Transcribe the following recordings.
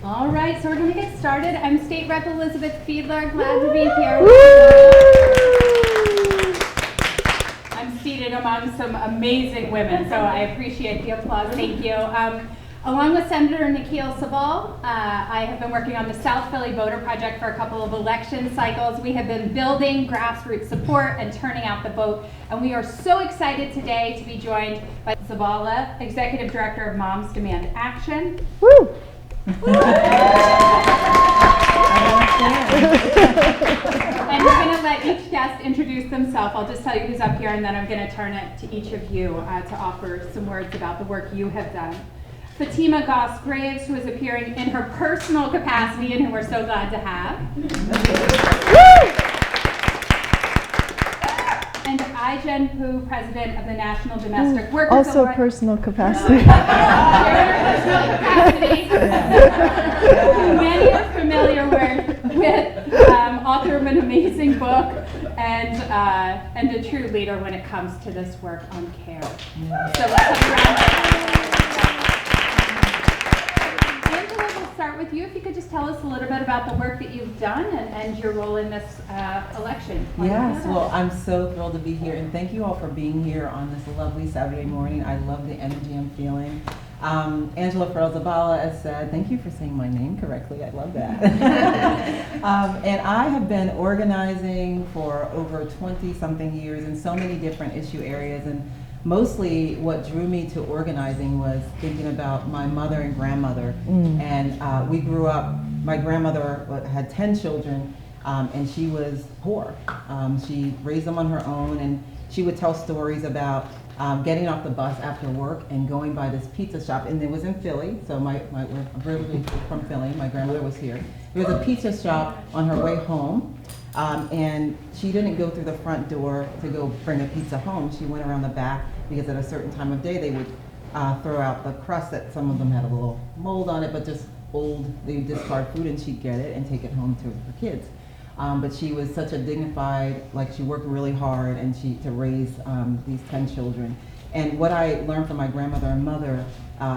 All right, so we're going to get started. I'm State Rep Elizabeth Fiedler. Glad to be here. I'm seated among some amazing women, so I appreciate the applause. Thank you. Along with Senator Nikhil Sawant, I have been working on the South Philly Voter Project for a couple of election cycles. We have been building grassroots support and turning out the vote, and we are so excited today to be joined by Zavala, Executive Director of Moms Demand Action. Woo! And we're going to let each guest introduce themselves. I'll just tell you who's up here, and then I'm going to turn it to each of you to offer some words about the work you have done. Fatima Goss-Graves, who is appearing in her personal capacity and who we're so glad to have. And I-Jen Poo, President of the National Domestic Workers Also Alliance. personal capacity. You're in personal capacity. Many are familiar with author of an amazing book and a true leader when it comes to this work on care. So let's have a round of applause. Angela, we'll start with you. If you could just tell us a little bit about the work that you've done and your role in this election. Yes, well, I'm so thrilled to be here, and thank you all for being here on this lovely Saturday morning. I love the energy I'm feeling. Angela Zavala has said, thank you for saying my name correctly, I love that. And I have been organizing for over 20-something years in so many different issue areas, and mostly what drew me to organizing was thinking about my mother and grandmother. And we grew up, my grandmother had 10 children, and she was poor. She raised them on her own, and she would tell stories about getting off the bus after work and going by this pizza shop, and it was in Philly, so we're originally from Philly, my grandmother was here. There was a pizza shop on her way home, and she didn't go through the front door to go bring a pizza home. She went around the back because at a certain time of day they would throw out the crust that some of them had a little mold on it, but just old, they would discard food, and she'd get it and take it home to her kids. But she was such a dignified, like she worked really hard and to raise these 10 children. And what I learned from my grandmother and mother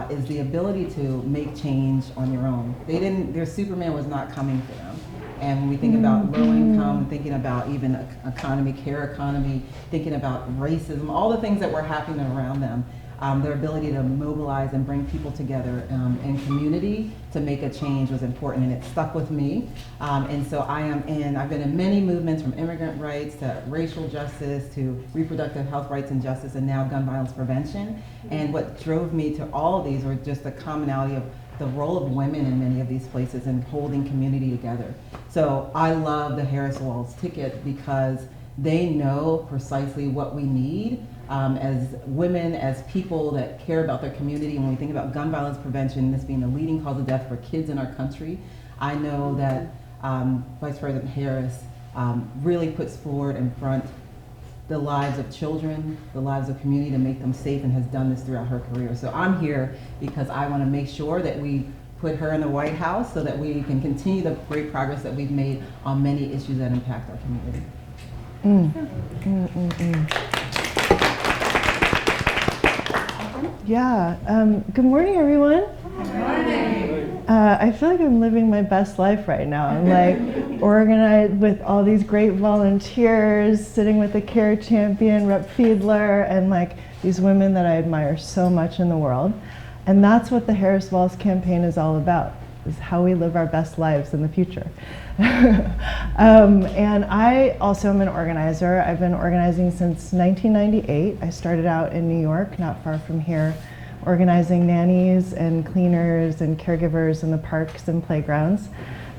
is the ability to make change on your own. Their Superman was not coming for them. And when we think about low income, thinking about even economy, care economy, thinking about racism, all the things that were happening around them, their ability to mobilize and bring people together in community to make a change was important, and it stuck with me. And so I've been in many movements, from immigrant rights to racial justice to reproductive health rights and justice, and now gun violence prevention. And what drove me to all of these were just the commonality of the role of women in many of these places and holding community together. So I love the Harris Walls ticket because they know precisely what we need as women, as people that care about their community. When we think about gun violence prevention, this being the leading cause of death for kids in our country, I know that Vice President Harris really puts forward in front the lives of children, the lives of community, to make them safe, and has done this throughout her career. So I'm here because I want to make sure that we put her in the White House so that we can continue the great progress that we've made on many issues that impact our community. Yeah. Good morning, everyone. Good morning. I feel like I'm living my best life right now. I'm like organized with all these great volunteers, sitting with the Care Champion, Rep Fiedler, and like these women that I admire so much in the world. And that's what the Harris Walls campaign is all about, is how we live our best lives in the future. And I also am an organizer. I've been organizing since 1998. I started out in New York, not far from here, organizing nannies and cleaners and caregivers in the parks and playgrounds.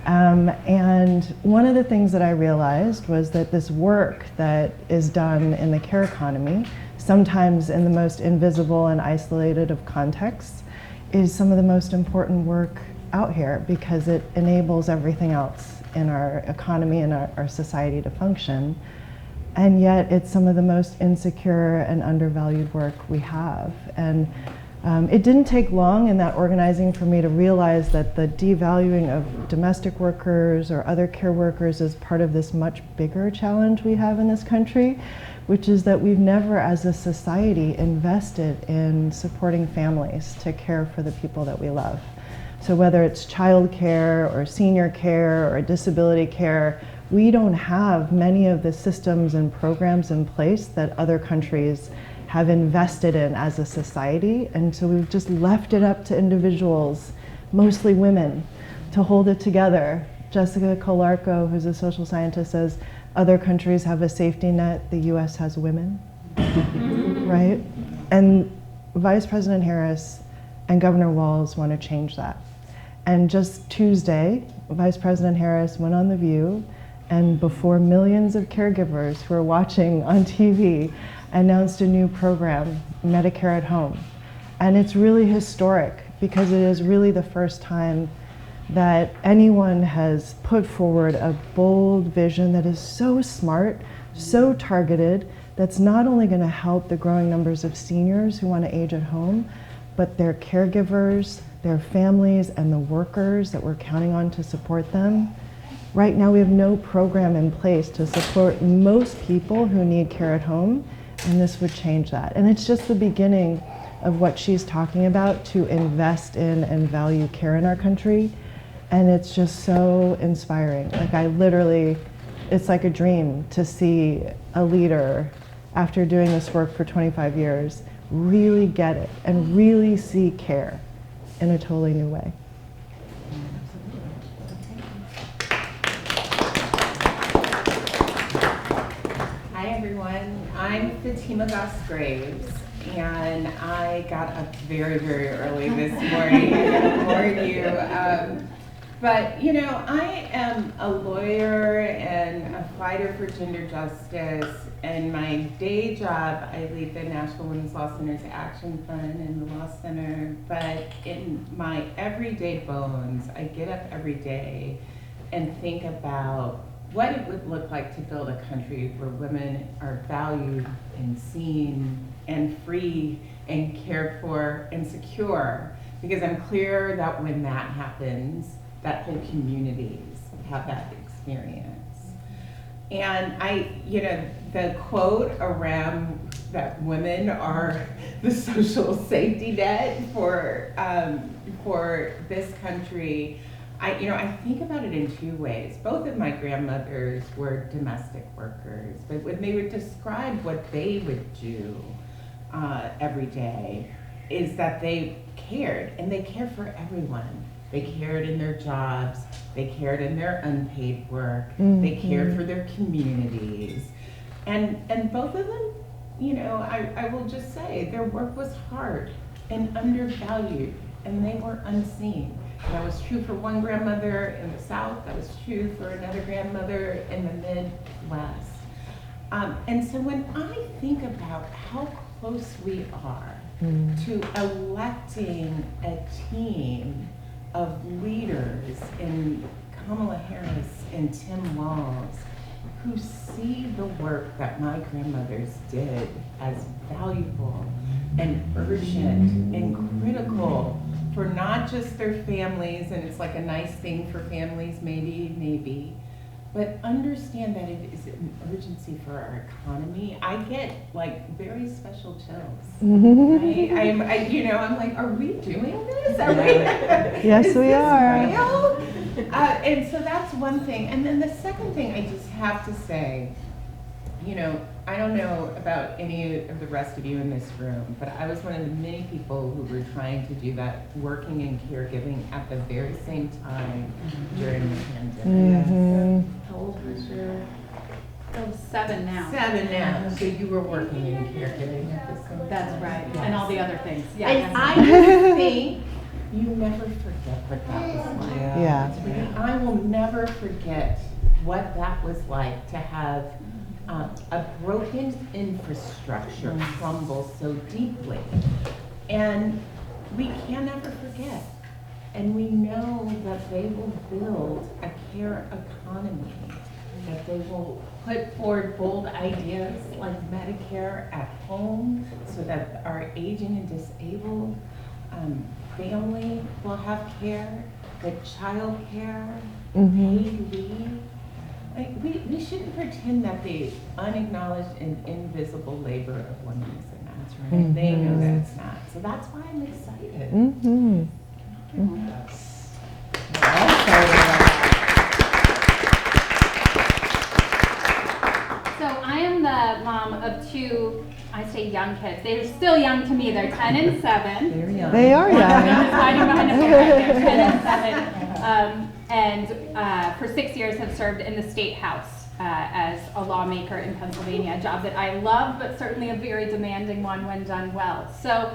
And one of the things that I realized was that this work that is done in the care economy, sometimes in the most invisible and isolated of contexts, is some of the most important work out here, because it enables everything else in our economy and our society to function. And yet it's some of the most insecure and undervalued work we have. And it didn't take long in that organizing for me to realize that the devaluing of domestic workers or other care workers is part of this much bigger challenge we have in this country, which is that we've never as a society invested in supporting families to care for the people that we love. So whether it's child care or senior care or disability care, we don't have many of the systems and programs in place that other countries have invested in as a society. And so we've just left it up to individuals, mostly women, to hold it together. Jessica Kolarko, who's a social scientist, says other countries have a safety net, the US has women, right? And Vice President Harris and Governor Walz want to change that. And just Tuesday, Vice President Harris went on The View and before millions of caregivers who are watching on TV, announced a new program, Medicare at Home. And it's really historic because it is really the first time that anyone has put forward a bold vision that is so smart, so targeted, that's not only going to help the growing numbers of seniors who want to age at home, but their caregivers, their families, and the workers that we're counting on to support them. Right now we have no program in place to support most people who need care at home, and this would change that. And it's just the beginning of what she's talking about, to invest in and value care in our country. And it's just so inspiring. Like I literally, it's like a dream to see a leader, after doing this work for 25 years, really get it and really see care in a totally new way. Hi everyone, I'm Fatima Goss-Graves, and I got up very, very early this morning. I'm gonna bore you. But you know, I am a lawyer and a fighter for gender justice. And my day job, I lead the National Women's Law Center's Action Fund and the Law Center. But in my everyday bones, I get up every day and think about what it would look like to build a country where women are valued and seen and free and cared for and secure. Because I'm clear that when that happens, that whole communities have that experience. And the quote around that women are the social safety net for this country, I think about it in two ways. Both of my grandmothers were domestic workers, but when they would describe what they would do every day, is that they cared, and they cared for everyone. They cared in their jobs, they cared in their unpaid work, they cared for their communities. And both of them, I will just say, their work was hard and undervalued, and they were unseen. That was true for one grandmother in the South, that was true for another grandmother in the Midwest. And so when I think about how close we are to electing a team of leaders in Kamala Harris and Tim Walz, who see the work that my grandmothers did as valuable and urgent and critical for not just their families, and it's like a nice thing for families, maybe, but understand that it is an urgency for our economy. I get like very special chills. Right? I'm like, are we doing this? Are we? Yes, is we this are. real? And so that's one thing. And then the second thing I just have to say, I don't know about any of the rest of you in this room, but I was one of the many people who were trying to do that, working in caregiving at the very same time during the pandemic. How old was your? Oh, 7 now. 7 now. So you were working in caregiving at the same time. That's right. Yes. And all the other things. Yeah. And I just think you never forget what that was like. Yeah. I will never forget what that was like to have a broken infrastructure crumble so deeply. And we can never forget. And we know that they will build a care economy, that they will put forward bold ideas like Medicare at home so that our aging and disabled family will have care, that child care, paid leave. Like, we shouldn't pretend that the unacknowledged and invisible labor of women is not. Right? They know that it's not. So that's why I'm excited. kids. They're still young to me. They're 10 and 7. Very young. They are I'm young. just hiding behind a picture. They're 10 and 7. And for 6 years have served in the State House as a lawmaker in Pennsylvania, a job that I love, but certainly a very demanding one when done well. So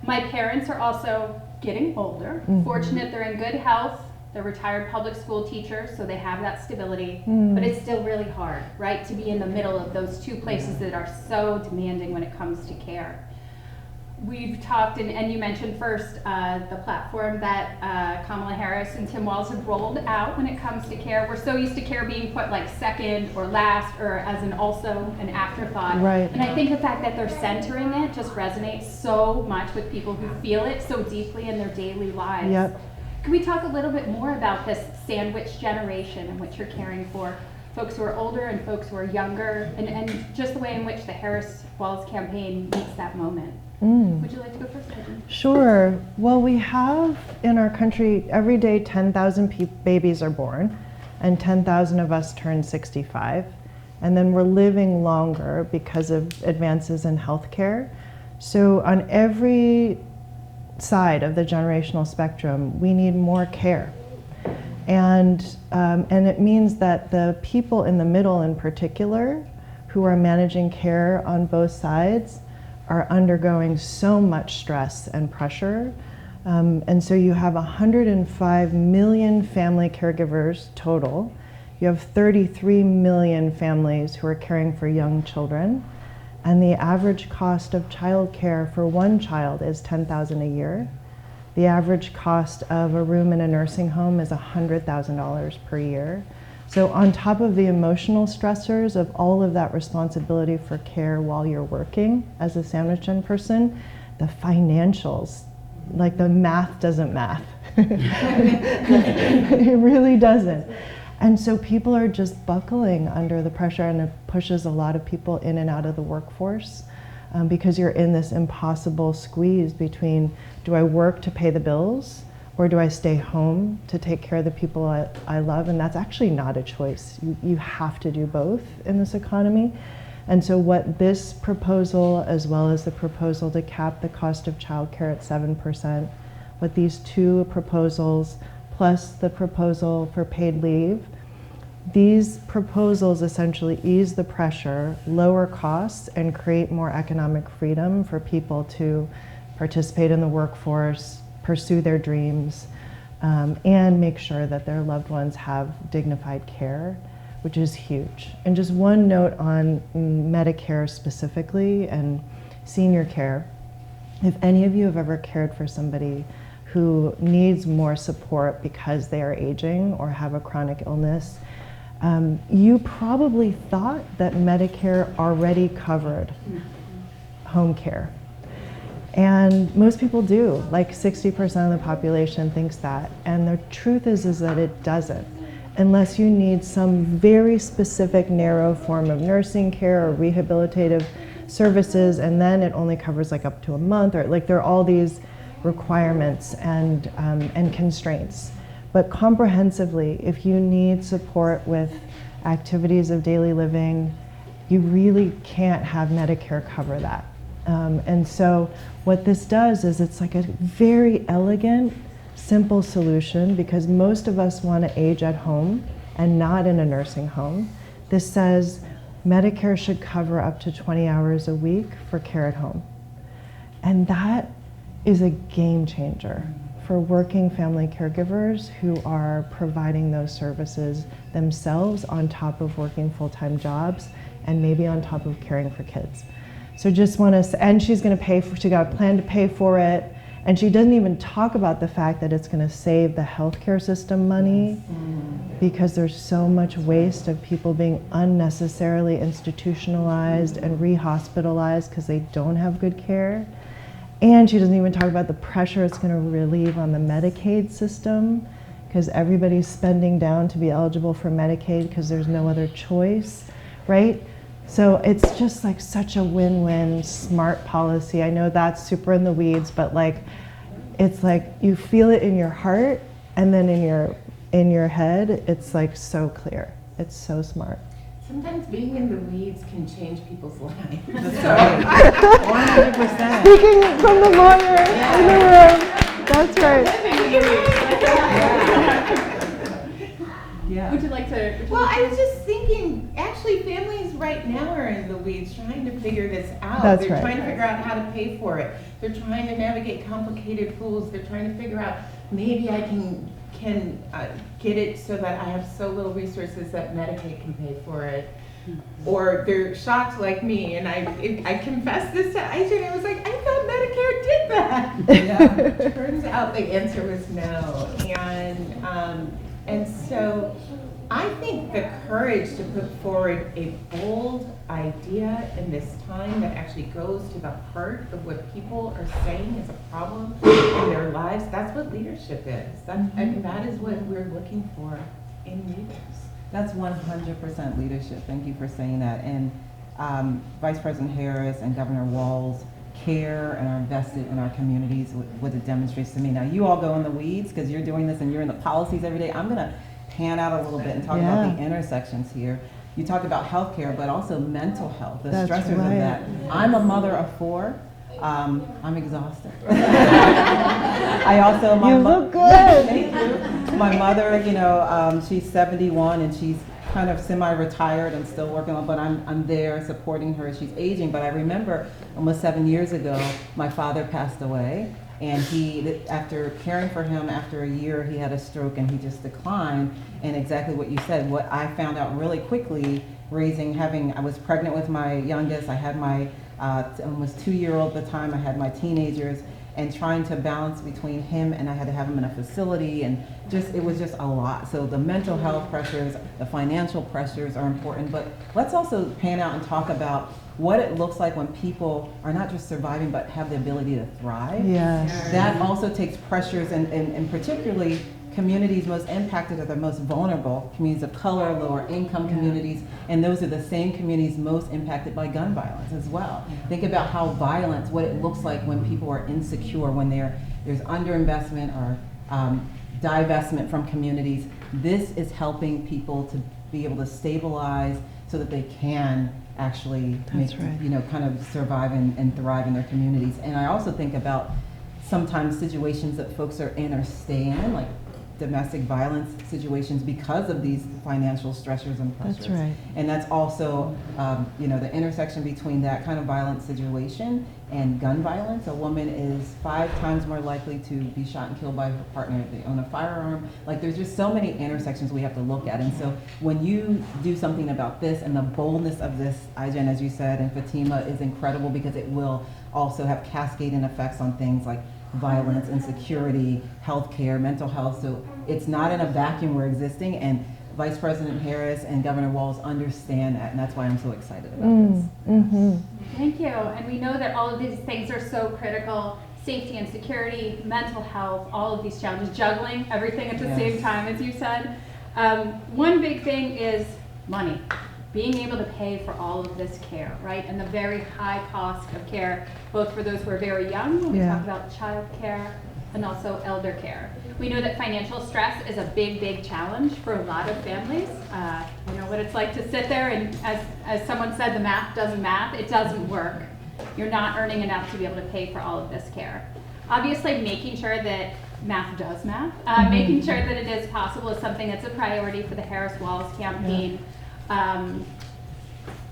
my parents are also getting older. Fortunate they're in good health. They're retired public school teachers, so they have that stability. But it's still really hard, right, to be in the middle of those two places that are so demanding when it comes to care. We've talked, and you mentioned first the platform that Kamala Harris and Tim Walz have rolled out when it comes to care. We're so used to care being put like second or last or as an also an afterthought. Right. And I think the fact that they're centering it just resonates so much with people who feel it so deeply in their daily lives. Yep. Can we talk a little bit more about this sandwich generation in which you're caring for folks who are older and folks who are younger, and just the way in which the Harris-Walz campaign meets that moment? Would you like to go first, Megan? Sure. Well, we have in our country, every day 10,000 babies are born, and 10,000 of us turn 65. And then we're living longer because of advances in healthcare. So on every side of the generational spectrum, we need more care. And it means that the people in the middle in particular, who are managing care on both sides, are undergoing so much stress and pressure. And so you have 105 million family caregivers total. You have 33 million families who are caring for young children. And the average cost of childcare for one child is $10,000 a year. The average cost of a room in a nursing home is $100,000 per year. So on top of the emotional stressors of all of that responsibility for care while you're working as a sandwich gen person, the financials, like the math doesn't math. It really doesn't. And so people are just buckling under the pressure, and it pushes a lot of people in and out of the workforce because you're in this impossible squeeze between, do I work to pay the bills or do I stay home to take care of the people I love? And that's actually not a choice. You have to do both in this economy. And so what this proposal, as well as the proposal to cap the cost of childcare at 7%, what these two proposals plus the proposal for paid leave, these proposals essentially ease the pressure, lower costs, and create more economic freedom for people to participate in the workforce, pursue their dreams, and make sure that their loved ones have dignified care, which is huge. And just one note on Medicare specifically and senior care. If any of you have ever cared for somebody who needs more support because they are aging or have a chronic illness, you probably thought that Medicare already covered home care. And most people do, like 60% of the population thinks that. And the truth is that it doesn't, unless you need some very specific narrow form of nursing care or rehabilitative services, and then it only covers like up to a month, or like there are all these requirements and constraints. But comprehensively, if you need support with activities of daily living, you really can't have Medicare cover that. And so what this does is it's like a very elegant, simple solution, because most of us want to age at home and not in a nursing home. This says Medicare should cover up to 20 hours a week for care at home. And that is a game changer for working family caregivers who are providing those services themselves on top of working full-time jobs and maybe on top of caring for kids. So just want to, and she's going to pay for, she got a plan to pay for it, and she doesn't even talk about the fact that it's going to save the healthcare system money because there's so much waste of people being unnecessarily institutionalized and re-hospitalized because they don't have good care. And she doesn't even talk about the pressure it's going to relieve on the Medicaid system, because everybody's spending down to be eligible for Medicaid because there's no other choice, right? So it's just like such a win-win, smart policy. I know that's super in the weeds, but like, it's like you feel it in your heart, and then in your head, it's like so clear. It's so smart. sometimes being in the weeds can change people's lives. That's right. 100%. Speaking from the lawyer in the room. That's right. Yeah. Would you like to? Well, I was just thinking, actually, families right now are in the weeds trying to figure this out. That's They're right. trying to figure out how to pay for it. They're trying to navigate complicated rules. They're trying to figure out, maybe I can get it so that I have so little resources that Medicaid can pay for it. Or they're shocked like me, and I confessed this to Aisha, and I was like, I thought Medicare did that. Yeah. Turns out the answer was no. And so I think the courage to put forward a bold idea in this time that actually goes to the heart of what people are saying is a problem in their lives, that's what leadership is. And that is what we're looking for in leaders. That's 100% leadership. Thank you for saying that. And Vice President Harris and Governor Walz care and are invested in our communities, what it demonstrates to me. Now, you all go in the weeds because you're doing this and you're in the policies every day. I'm going to pan out a little bit and talk about the intersections here. You talked about healthcare, but also mental health, the That's stressors right. of that. I'm a mother of 4. I'm exhausted. I also, You look good. Thank you. My mother, she's 71 and she's kind of semi-retired and still working on, but I'm there supporting her as she's aging. But I remember almost 7 years ago, my father passed away, and after caring for him, after a year, he had a stroke and he just declined. And exactly what you said, what I found out really quickly, I was pregnant with my youngest, I had my almost 2-year-old at the time, I had my teenagers, and trying to balance between him and I had to have him in a facility, and it was just a lot. So the mental health pressures, the financial pressures are important, but let's also pan out and talk about what it looks like when people are not just surviving but have the ability to thrive. Yes. That also takes pressures, and particularly communities most impacted are the most vulnerable, communities of color, lower income communities, and those are the same communities most impacted by gun violence as well. Think about how violence, what it looks like when people are insecure, when there's underinvestment or divestment from communities. This is helping people to be able to stabilize so that they can actually kind of survive and thrive in their communities. And I also think about sometimes situations that folks are in or stay in, like domestic violence situations because of these financial stressors and pressures. That's right. And that's also, the intersection between that kind of violent situation and gun violence. A woman is 5 times more likely to be shot and killed by her partner if they own a firearm. Like, there's just so many intersections we have to look at. And so when you do something about this, and the boldness of this, Aijen, as you said, and Fatima, is incredible because it will also have cascading effects on things like violence, insecurity, healthcare, mental health. So it's not in a vacuum we're existing, and Vice President Harris and Governor Walz understand that, and that's why I'm so excited about this. Mm-hmm. Thank you. And we know that all of these things are so critical. Safety and security, mental health, all of these challenges, juggling everything at the same time, as you said. One big thing is money. Being able to pay for all of this care, right? And the very high cost of care, both for those who are very young, when we talk about child care, and also elder care. We know that financial stress is a big, big challenge for a lot of families. You know what it's like to sit there and, as someone said, the math doesn't math. It doesn't work. You're not earning enough to be able to pay for all of this care. Obviously, making sure that math does math, making sure that it is possible is something that's a priority for the Harris Walz campaign.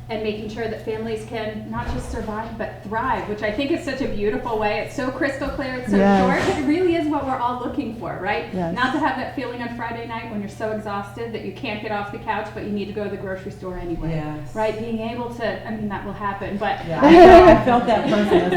And making sure that families can not just survive but thrive, which I think is such a beautiful way. It's so crystal clear, it's so short, but it really is what we're all looking for, right? Yes. Not to have that feeling on Friday night when you're so exhausted that you can't get off the couch, but you need to go to the grocery store anyway. Yes. Right? Being able to, I mean, that will happen, but I felt that person.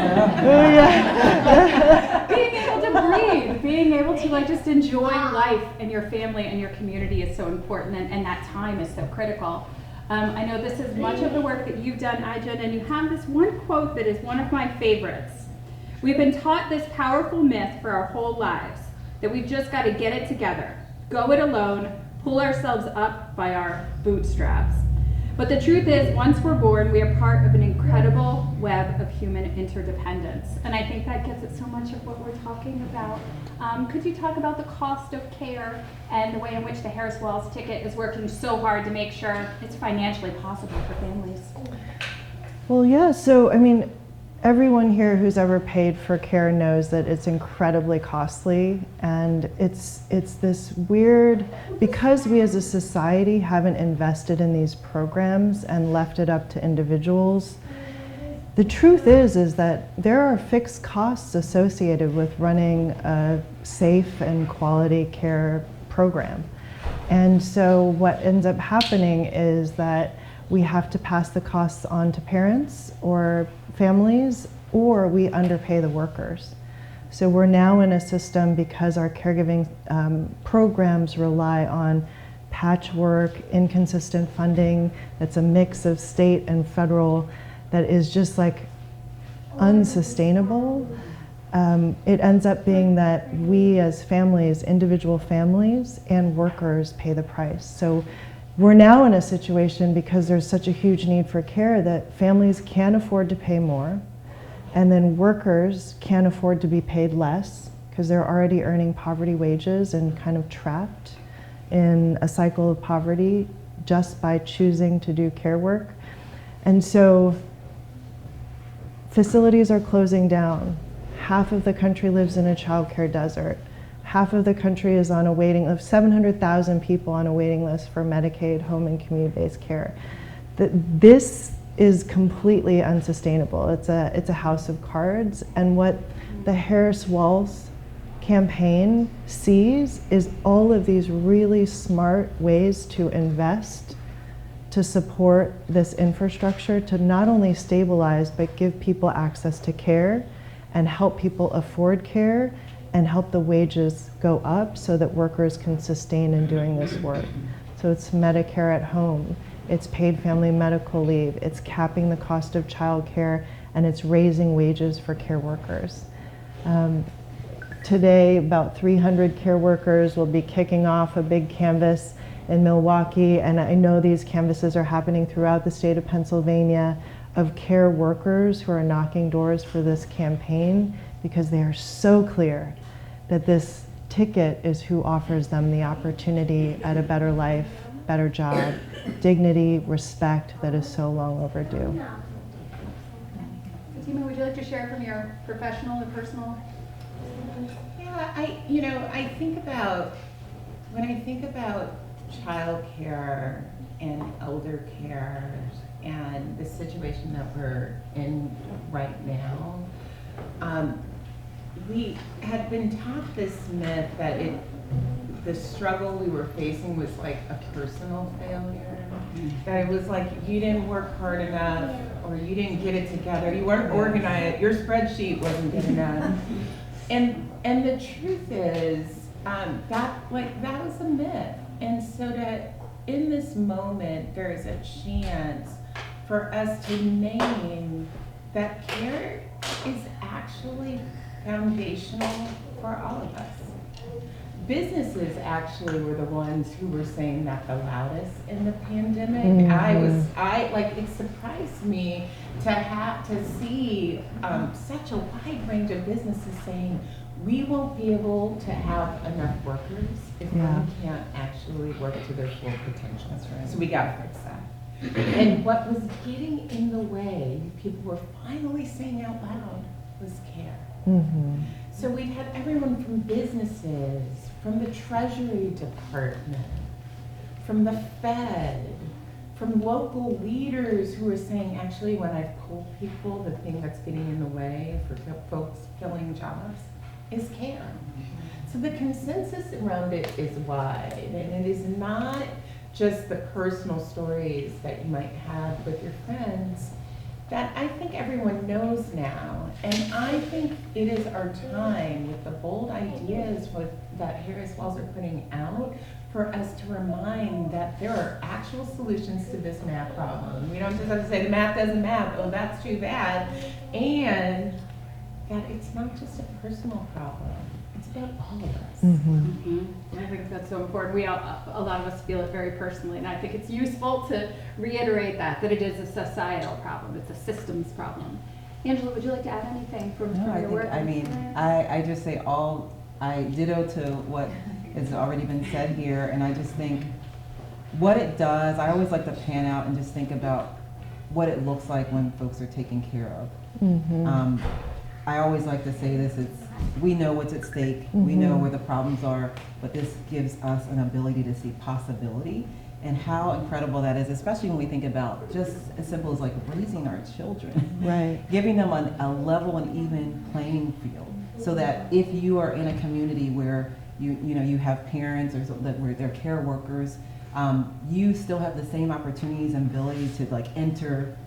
being able to breathe, being able to like just enjoy life and your family and your community is so important, and that time is so critical. I know this is much of the work that you've done, Aijen, and you have this one quote that is one of my favorites. We've been taught this powerful myth for our whole lives, that we've just got to get it together, go it alone, pull ourselves up by our bootstraps. But the truth is, once we're born, we are part of an incredible web of human interdependence. And I think that gets at so much of what we're talking about. Could you talk about the cost of care and the way in which the Harris Walls ticket is working so hard to make sure it's financially possible for families? Well, yeah, so I mean, everyone here who's ever paid for care knows that it's incredibly costly, and it's this weird, because we as a society haven't invested in these programs and left it up to individuals. The truth is that there are fixed costs associated with running a safe and quality care program. And so what ends up happening is that we have to pass the costs on to parents or families, or we underpay the workers. So we're now in a system, because our caregiving programs rely on patchwork, inconsistent funding, that's a mix of state and federal, that is just like unsustainable. It ends up being that we as families, individual families and workers, pay the price. So we're now in a situation, because there's such a huge need for care, that families can't afford to pay more, and then workers can't afford to be paid less, because they're already earning poverty wages and kind of trapped in a cycle of poverty just by choosing to do care work. And so facilities are closing down. Half of the country lives in a childcare desert. Half of the country is on a waiting of 700,000 people on a waiting list for Medicaid, home and community-based care. This is completely unsustainable. It's a house of cards, and what the Harris Walls campaign sees is all of these really smart ways to invest, to support this infrastructure, to not only stabilize, but give people access to care and help people afford care and help the wages go up so that workers can sustain in doing this work. So it's Medicare at home, it's paid family medical leave, it's capping the cost of childcare, and it's raising wages for care workers. Today, about 300 care workers will be kicking off a big canvas in Milwaukee, and I know these canvases are happening throughout the state of Pennsylvania, of care workers who are knocking doors for this campaign, because they are so clear that this ticket is who offers them the opportunity at a better life, better job, dignity, respect that is so long overdue. Fatima, would you like to share from your professional or personal? Yeah, I think about, when I think about childcare and elder care and the situation that we're in right now, we had been taught this myth that the struggle we were facing was like a personal failure. That it was like you didn't work hard enough, or you didn't get it together, you weren't organized, your spreadsheet wasn't good enough. And the truth is, that was a myth. And so that in this moment, there is a chance for us to name that care is actually foundational for all of us. Businesses actually were the ones who were saying that the loudest in the pandemic. Mm-hmm. It surprised me to see such a wide range of businesses saying, we won't be able to have enough workers if we can't actually work to their full potential. That's right. So we gotta fix that. And what was getting in the way, people were finally saying out loud, was care. Mm-hmm. So we've had everyone from businesses, from the Treasury Department, from the Fed, from local leaders who are saying, actually, when I've polled people, the thing that's getting in the way for folks filling jobs is care. So the consensus around it is wide, and it is not just the personal stories that you might have with your friends that I think everyone knows now. And I think it is our time, with the bold ideas that Harris Walls are putting out, for us to remind that there are actual solutions to this math problem. We don't just have to say the math doesn't math, oh, that's too bad. And that it's not just a personal problem, it's about all of us. Mm-hmm. I think that's so important. A lot of us feel it very personally, and I think it's useful to reiterate that it is a societal problem, it's a systems problem. Angela, would you like to add anything from No, your work? I just say all I ditto to what has already been said here, and I just think what it does, I always like to pan out and just think about what it looks like when folks are taken care of. I always like to say this, we know what's at stake, we know where the problems are, but this gives us an ability to see possibility and how incredible that is, especially when we think about just as simple as like raising our children. Right. Giving them a level and even playing field so that if you are in a community where you have parents or where they're care workers, you still have the same opportunities and ability to like enter,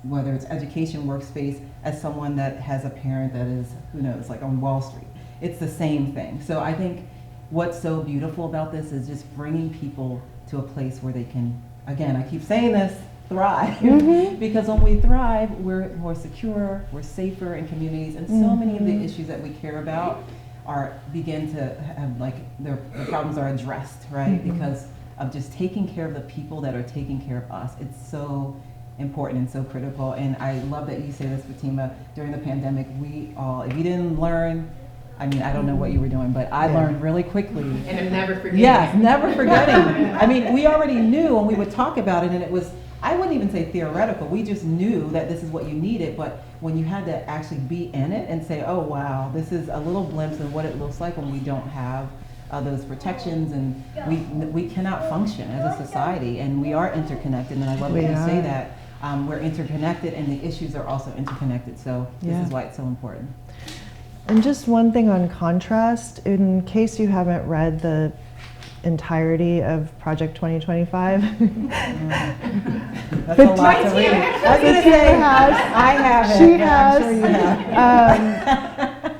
whether it's education workspace, as someone that has a parent that is, who knows, like on Wall Street. It's the same thing. So I think what's so beautiful about this is just bringing people to a place where they can, again, I keep saying this, thrive. Because when we thrive, we're more secure, we're safer in communities, and so many of the issues that we care about begin to have, like, the problems are addressed, right? Because of just taking care of the people that are taking care of us. It's so important and so critical. And I love that you say this, Fatima. During the pandemic, we all, if you didn't learn, I mean, I don't know what you were doing, but I learned really quickly. And I'm never forgetting. Yes, never forgetting. I mean, we already knew, and we would talk about it, and it was, I wouldn't even say theoretical. We just knew that this is what you needed, but when you had to actually be in it and say, oh, wow, this is a little glimpse of what it looks like when we don't have those protections, and we cannot function as a society, and we are interconnected, and I love that you say that. We're interconnected, and the issues are also interconnected, so this is why it's so important. And just one thing on contrast, in case you haven't read the entirety of Project 2025. That's a lot to read. I was going to say, I haven't. She but has. I'm sure you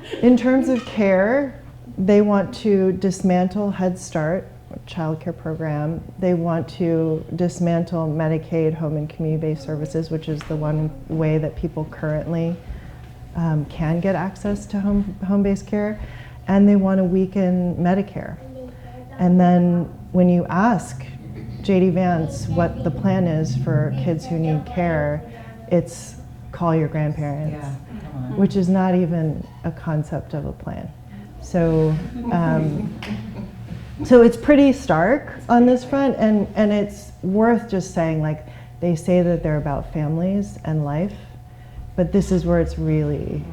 have. In terms of care, they want to dismantle Head Start, child care program. They want to dismantle Medicaid, home and community-based services, which is the one way that people currently can get access to home-based care, and they want to weaken Medicare. And then when you ask J.D. Vance what the plan is for kids who need care, it's call your grandparents, which is not even a concept of a plan. So, so it's pretty stark on this front, and it's worth just saying, like, they say that they're about families and life, but this is where it's really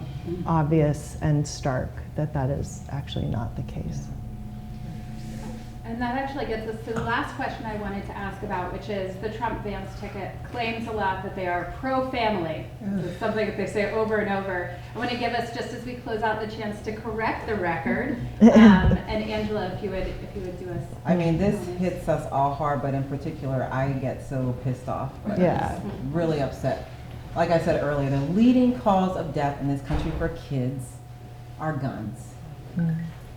obvious and stark that that is actually not the case. And that actually gets us to the last question I wanted to ask about, which is the Trump-Vance ticket claims a lot that they are pro-family. It's something that they say over and over. I want to give us, just as we close out, the chance to correct the record. And Angela, if you would do us. I mean, this hits us all hard, but in particular, I get so pissed off. Yeah. Really upset. Like I said earlier, the leading cause of death in this country for kids are guns.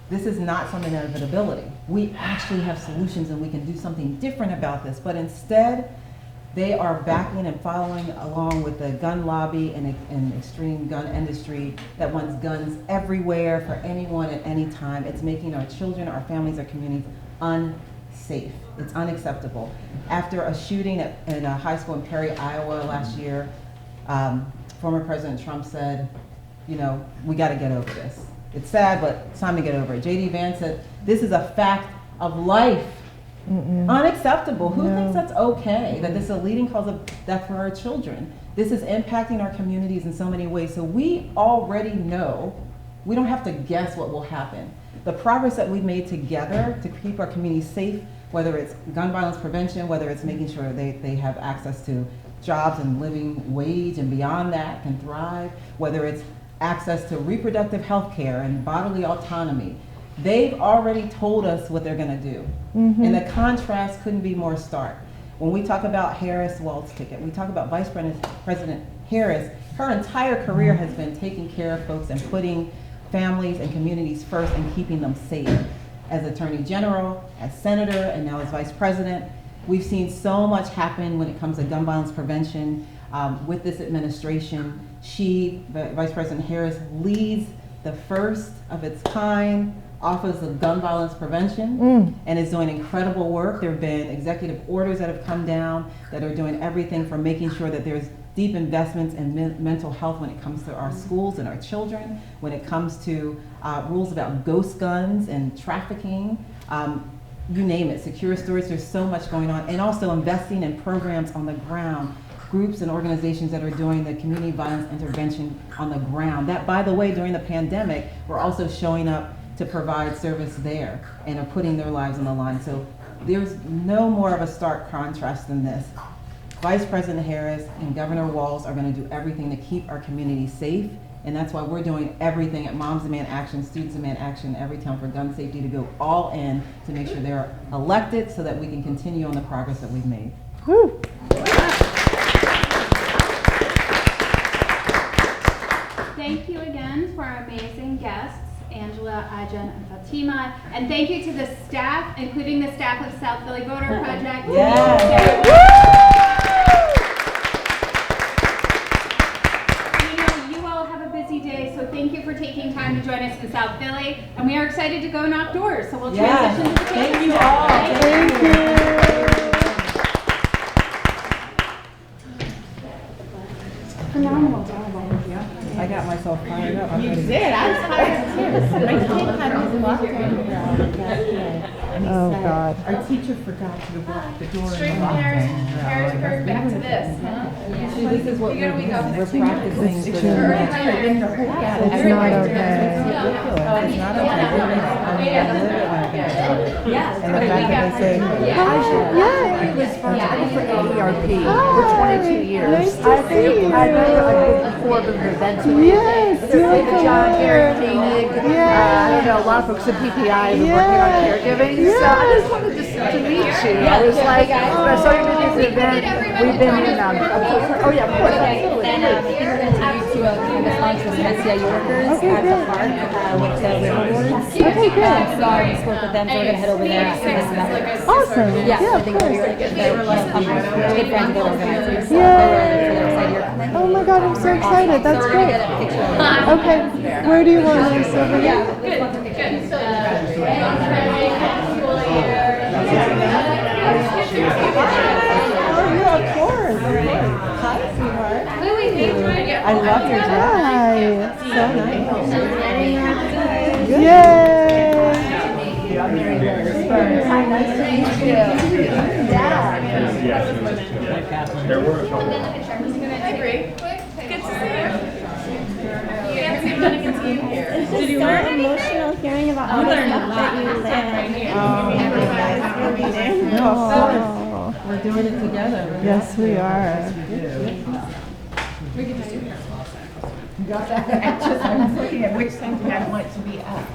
This is not some inevitability. We actually have solutions and we can do something different about this, but instead they are backing and following along with the gun lobby and extreme gun industry that wants guns everywhere for anyone at any time. It's making our children, our families, our communities unsafe. It's unacceptable. After a shooting in a high school in Perry, Iowa last year, former President Trump said, you know, we got to get over this. It's sad, but it's time to get over it. J.D. Vance said, this is a fact of life. Unacceptable. Who thinks that's okay? That this is a leading cause of death for our children. This is impacting our communities in so many ways. So we already know, we don't have to guess what will happen. The progress that we've made together to keep our communities safe, whether it's gun violence prevention, whether it's making sure they have access to jobs and living wage and beyond that can thrive, whether it's access to reproductive health care and bodily autonomy. They've already told us what they're going to do. And the contrast couldn't be more stark. When we talk about Harris-Walz ticket, we talk about Vice President Harris, her entire career has been taking care of folks and putting families and communities first and keeping them safe. As Attorney General, as Senator, and now as Vice President, we've seen so much happen when it comes to gun violence prevention with this administration. Vice President Harris, leads the first of its kind Office of Gun Violence Prevention and is doing incredible work. There have been executive orders that have come down that are doing everything from making sure that there's deep investments in mental health when it comes to our schools and our children, when it comes to rules about ghost guns and trafficking, you name it, secure storage. There's so much going on, and also investing in programs on the ground, groups and organizations that are doing the community violence intervention on the ground. That, by the way, during the pandemic, we're also showing up to provide service there and are putting their lives on the line. So there's no more of a stark contrast than this. Vice President Harris and Governor Walz are going to do everything to keep our community safe, and that's why we're doing everything at Moms Demand Action, Students Demand Action, Every Town for Gun Safety to go all in to make sure they're elected so that we can continue on the progress that we've made. Woo. Thank you again to our amazing guests, Angela, Ajan, and Fatima. And thank you to the staff, including the staff of South Philly Voter Project. Yes. We know you all have a busy day, so thank you for taking time to join us in South Philly. And we are excited to go knock doors, so we'll transition to the Thank campus you now. all. Thank you. Phenomenal job. I got myself fired up. You did. I was hired Oh, God. Our teacher forgot to lock the door. Harrisburg, back to this, huh? See, this is what we're doing. We're practicing for the It's not okay. It's not okay. I live it when I think about it. And the fact that they say, Yay. Responsible for AERP for 22 years. Nice to see you. I've been before the events. Yes, David John, Gary you're Koenig, Yeah. a lot of folks at PPI have been working on caregiving. So I just wanted to meet you. I was like, I saw you at this event. We've been in, oh yeah, of course, absolutely. And we're going to take you to campus lunch with some SCIU workers at the park with the River Awards. Okay, good. So I just work with them, so we're going to head over there after this event. Awesome. Yeah, I of think course. we're good friends with the organizers. So Yay. they're excited you're coming. Oh my God, I'm so excited. That's So we're going to great. get a picture of them. Okay, where do you want us over here? oh, yeah, of course. Hi, sweetheart. I love your dress. Hi. So nice. Yay. Nice to meet you. Yeah. There were. It's just so emotional hearing about all the stuff that you live. No, of course. We're doing it together. Yes, we are. I was looking at which thing I want to be up.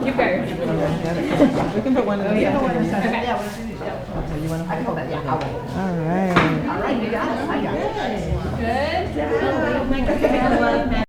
You first. We can put one in the Yeah, second. okay, You want to hold that? All right. All right, you got it. I got it. Good.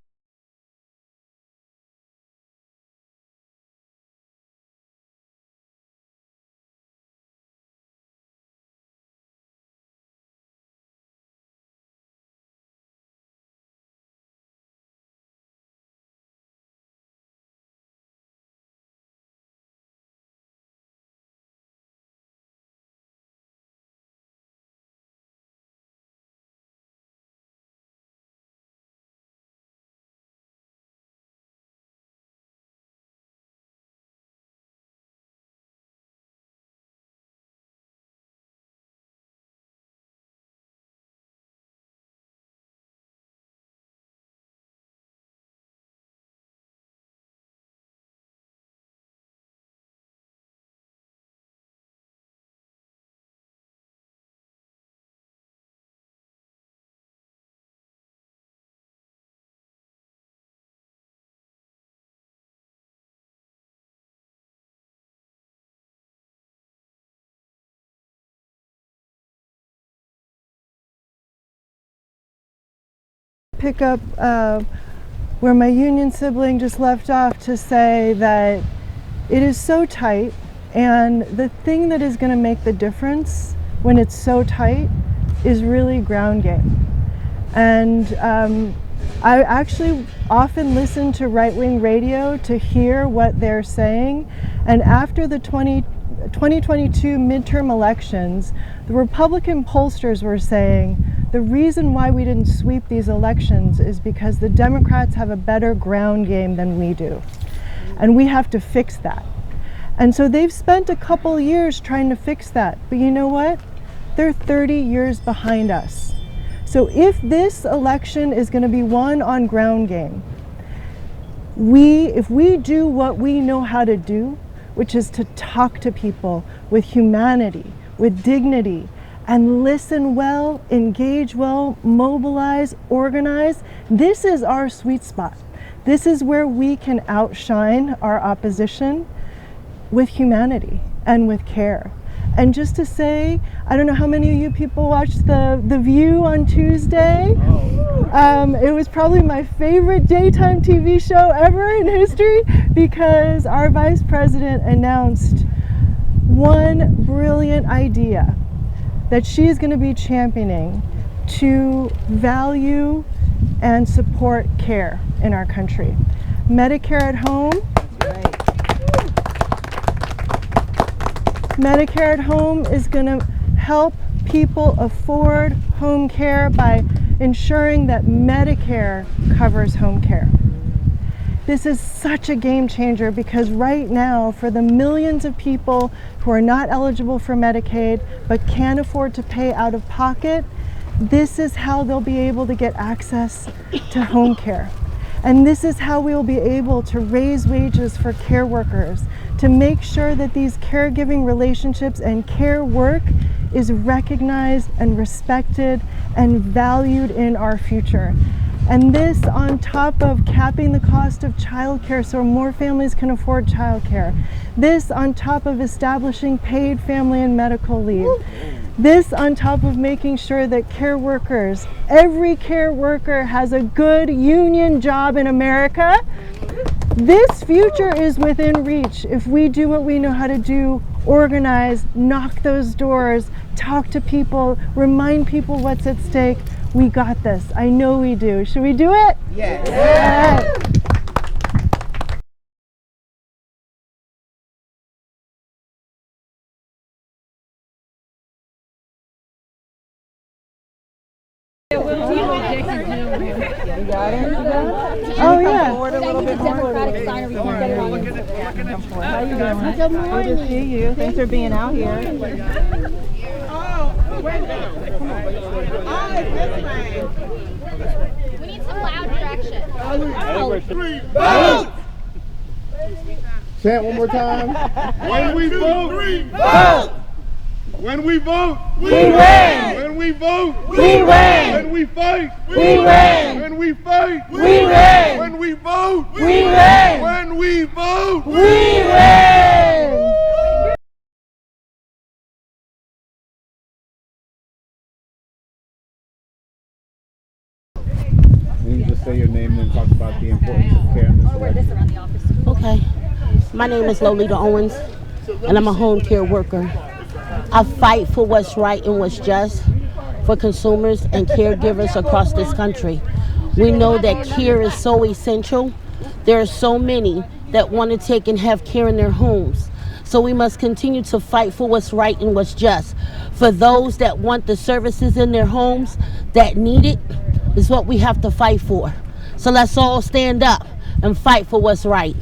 Pick up where my union sibling just left off to say that it is so tight, and the thing that is going to make the difference when it's so tight is really ground game. And I actually often listen to right-wing radio to hear what they're saying, and after the 2022 midterm elections, the Republican pollsters were saying the reason why we didn't sweep these elections is because the Democrats have a better ground game than we do. And we have to fix that. And so they've spent a couple years trying to fix that. But you know what? They're 30 years behind us. So if this election is going to be won on ground game, if we do what we know how to do, which is to talk to people with humanity, with dignity, and listen well, engage well, mobilize, organize, this is our sweet spot. This is where we can outshine our opposition with humanity and with care. And just to say, I don't know how many of you people watched The View on Tuesday. It was probably my favorite daytime TV show ever in history because our vice president announced one brilliant idea that she's going to be championing to value and support care in our country. Medicare at home. Medicare at home is going to help people afford home care by ensuring that Medicare covers home care. This is such a game changer because right now, for the millions of people who are not eligible for Medicaid but can't afford to pay out of pocket, this is how they'll be able to get access to home care. And this is how we will be able to raise wages for care workers, to make sure that these caregiving relationships and care work is recognized and respected and valued in our future. And this on top of capping the cost of childcare so more families can afford childcare. This on top of establishing paid family and medical leave. This on top of making sure that care workers, every care worker has a good union job in America. This future is within reach if we do what we know how to do, organize, knock those doors, talk to people, remind people what's at stake. We got this. I know we do. Should we do it? Yes. All right. Oh yeah. Democratic sign or we can get it on Instagram. How you doing? Good morning. Good to see you. Thanks for being out here. We need some loud direction. Vote! Say it one more time. When we vote, vote! When we vote, we win! When we vote, we win! When we fight, we win! When we fight, we win! When we vote, we win! When we vote, we win! You can just say your name and talk about the importance of care in this election. Okay. My name is Lolita Owens, and I'm a home care worker. I fight for what's right and what's just for consumers and caregivers across this country. We know that care is so essential. There are so many that want to take and have care in their homes. So we must continue to fight for what's right and what's just. For those that want the services in their homes, that need it, is what we have to fight for. So let's all stand up and fight for what's right.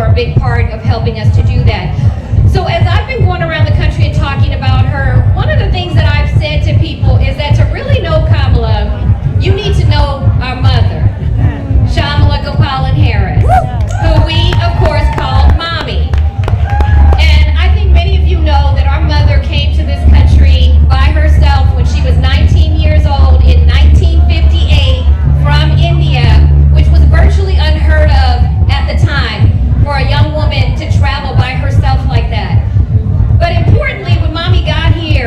were a big part of helping us to do that. So as I've been going around the country and talking about her, one of the things that I've said to people is that to really know Kamala, you need to know our mother, Shamala Gopalan Harris, who we, of course, call Mommy. And I think many of you know that our mother came to this country by herself when she was 19 years old in 1958 from India, which was virtually unheard of at the time for a young woman to travel by herself like that. But importantly, when Mommy got here,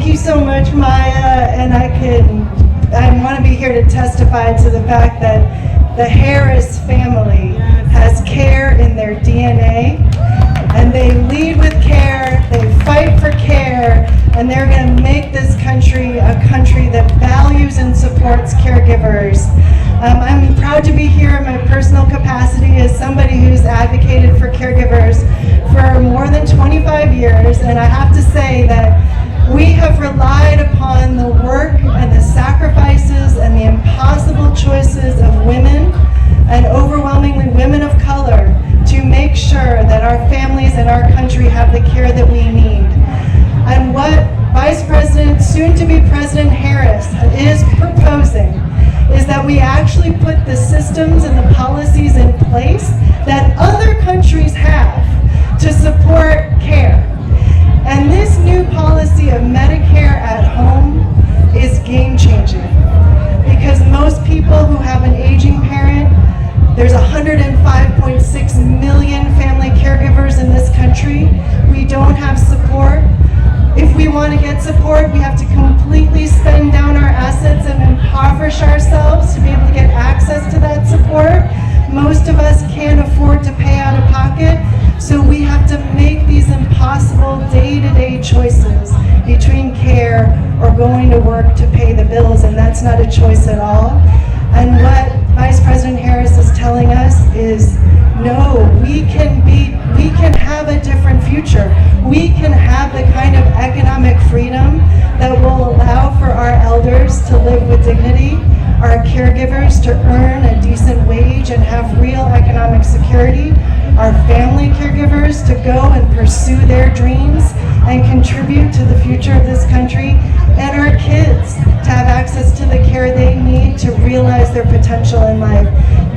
Thank you so much, Maya, and I want to be here to testify to the fact that the Harris family has care in their DNA, and they lead with care, they fight for care, and they're going to make this country a country that values and supports caregivers. I'm proud to be here in my personal capacity as somebody who's advocated for caregivers for more than 25 years, and I have to say that we have relied upon the work and the sacrifices and the impossible choices of women, and overwhelmingly women of color, to make sure that our families and our country have the care that we need. And what Vice President, soon to be President Harris, is proposing is that we actually put the systems and the policies in place that other countries have to support care. And this new policy of Medicare at home is game-changing, because most people who have an aging parent, there's 105.6 million family caregivers in this country. We don't have support. If we want to get support, we have to completely spend down our assets and impoverish ourselves to be able to get access to that support. Most of us can't afford to pay out of pocket, so we have to make these impossible day-to-day choices between care or going to work to pay the bills, and that's not a choice at all. And what Vice President Harris is telling us is, no, we can have a different future. We can have the kind of economic freedom that will allow for our elders to live with dignity, our caregivers to earn a decent wage and have real economic security, our family caregivers to go and pursue their dreams and contribute to the future of this country, and our kids to have access to the care they need to realize their potential in life.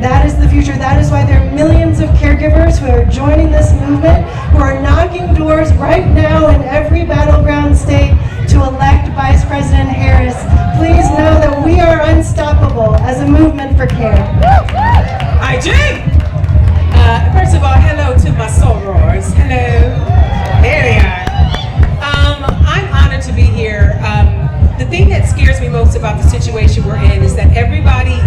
That is the future. That is why there are millions of caregivers who are joining this movement, who are knocking doors right now in every battleground state to elect Vice President Harris. Please know that we are unstoppable as a movement for care. IG! First of all, hello to my sorors. Hello. There they are. I'm honored to be here. The thing that scares me most about the situation we're in is that everybody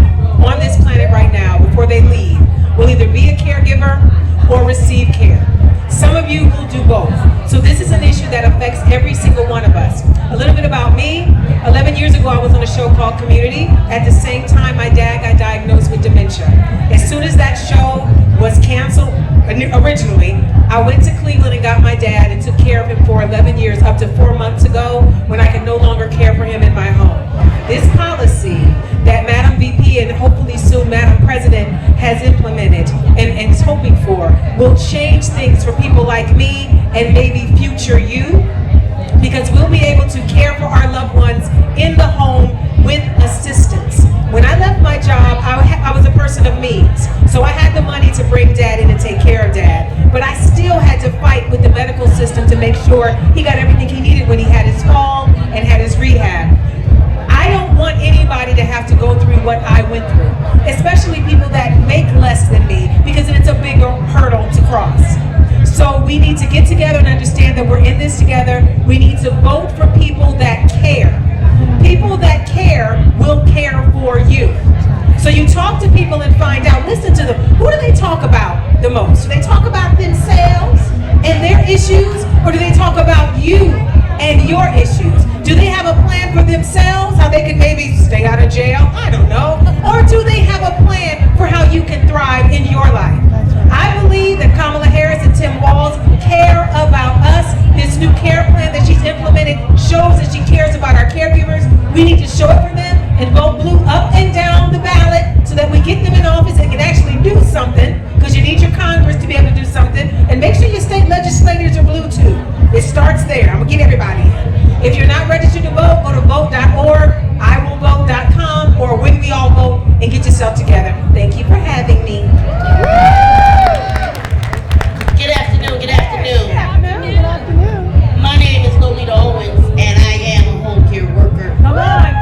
on this planet right now, before they leave, will either be a caregiver or receive care. Some of you will do both. So this is an issue that affects every single one of us. A little bit about me. 11 years ago, I was on a show called Community. At the same time, my dad got diagnosed with dementia. As soon as that show was canceled, originally, I went to Cleveland and got my dad and took care of him for 11 years, up to 4 months ago, when I could no longer care for him in my home. This policy that Madam VP and hopefully soon Madam President has implemented and is hoping for will change things for people like me and maybe future you, because we'll be able to care for our loved ones in the home with assistance. When I left my job, I was a person of means, so I had the money to bring Dad in and take care of Dad, but I still had to fight with the medical system to make sure he got everything he needed when he had his fall and had his rehab. I don't want anybody to have to go through what I went through, especially people that make less than me, because it's a bigger hurdle to cross. So we need to get together and understand that we're in this together. We need to vote for people that care. People that care will care for you. So you talk to people and find out, listen to them. Who do they talk about the most? Do they talk about themselves and their issues, or do they talk about you and your issues? Do they have a plan for themselves, how they can maybe stay out of jail? I don't know. Or do they have a plan for how you can thrive in your life? I believe that Kamala Harris and Tim Walz care about us. This new care plan that she's implemented shows that she cares about our caregivers. We need to show it for them and vote blue up and down the ballot so that we get them in office and can actually do something, because you need your Congress to be able to do something. And make sure your state legislators are blue too. It starts there. I'm gonna get everybody in. If you're not registered to vote, go to vote.org, iwillvote.com, or When We All Vote, and get yourself together. Thank you for having me. Good afternoon, good afternoon. My name is Lolita Owens, and I am a home care worker. Come on.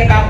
about